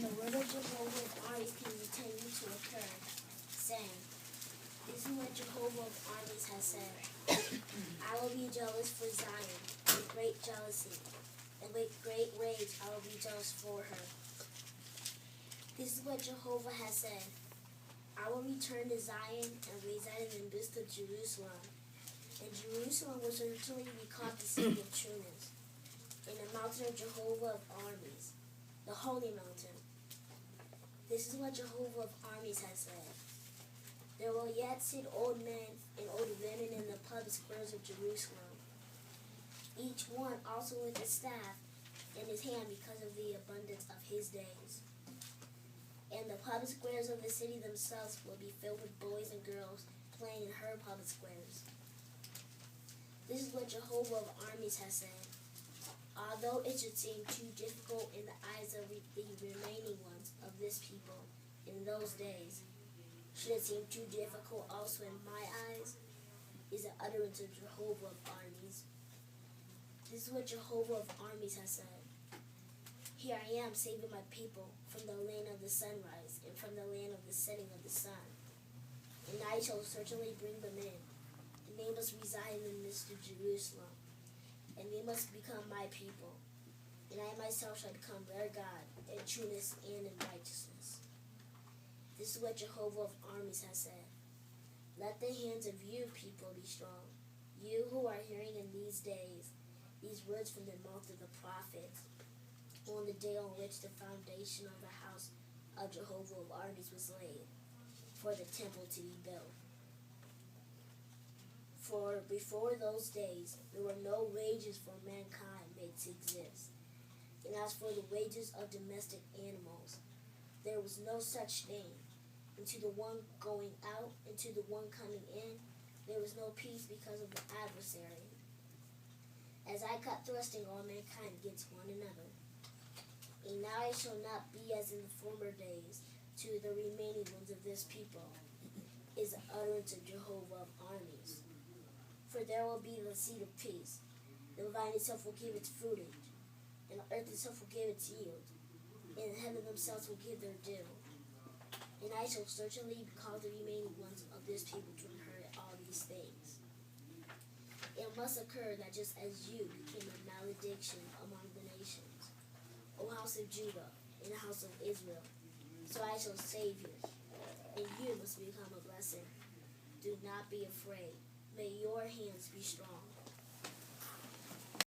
the word of Jehovah of armies continue to occur, saying, "This is what Jehovah of armies has said. I will be jealous for Zion with great jealousy, and with great rage I will be jealous for her. This is what Jehovah has said. I will return to Zion and reside in the midst of Jerusalem. And Jerusalem will certainly be called the city of trueness, in the mountain of Jehovah of armies, the holy mountain. This is what Jehovah of armies has said. There will yet sit old men and old women in the public squares of Jerusalem, each one also with a staff in his hand because of the abundance of his days. And the public squares of the city themselves will be filled with boys and girls playing in her public squares. This is what Jehovah of armies has said. Although it should seem too difficult in the eyes of the remaining ones of this people in those days, should it seem too difficult also in my eyes, is the utterance of Jehovah of armies. This is what Jehovah of armies has said. Here I am saving my people from the land of the sunrise and from the land of the setting of the sun. And I shall certainly bring them in, and they must reside in the midst of Jerusalem, and they must become my people, and I myself shall become their God in trueness and in righteousness. This is what Jehovah of armies has said. Let the hands of you people be strong, you who are hearing in these days these words from the mouth of the prophets, on the day on which the foundation of the house of Jehovah of armies was laid, for the temple to be built. For before those days there were no wages for mankind made to exist. And as for the wages of domestic animals, there was no such thing. And to the one going out and to the one coming in, there was no peace because of the adversary. As I cut thrusting all mankind against one another. And now it shall not be as in the former days to the remaining ones of this people, is the utterance of Jehovah of armies. For there will be the seed of peace. The vine itself will give its fruitage, and the earth itself will give its yield, and the heaven themselves will give their due. And I shall certainly call the remaining ones of this people to inherit all these things. It must occur that just as you became a malediction among the nations, O house of Judah and the house of Israel, so I shall save you, and you must become a blessing. Do not be afraid. May your hands be strong.